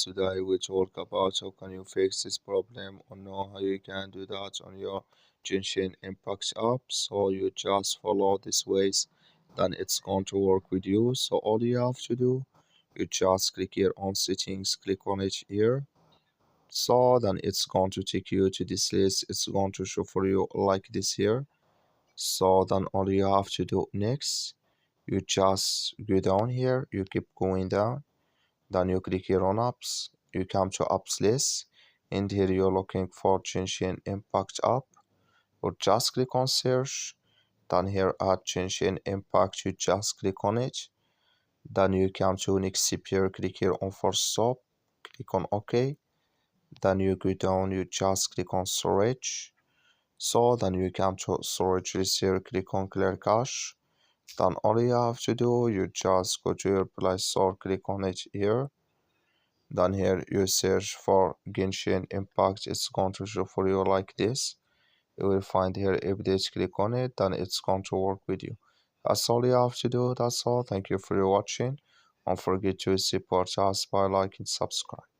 Today we talk about how can you fix this problem or know how you can do that on your Genshin Impact app. So you just follow these ways, then it's going to work with you. So all you have to do, you just click here on settings, click on it here. So then it's going to take you to this list. It's going to show for you like this here. So then all you have to do next, you just go down here, you keep going down, then you click here on apps, you come to apps list, and here you're looking for Genshin Impact app, or just click on search, then here at Genshin Impact, you just click on it, then you come to next here, click here on first stop, click on OK, then you go down, you just click on storage, so then you come to storage list here, click on clear cache, then all you have to do, you just go to your Play Store, click on it here. Then here you search for Genshin Impact. It's going to show for you like this. You will find here updates, click on it, then it's going to work with you. That's all you have to do. That's all. Thank you for your watching. Don't forget to support us by liking, subscribe.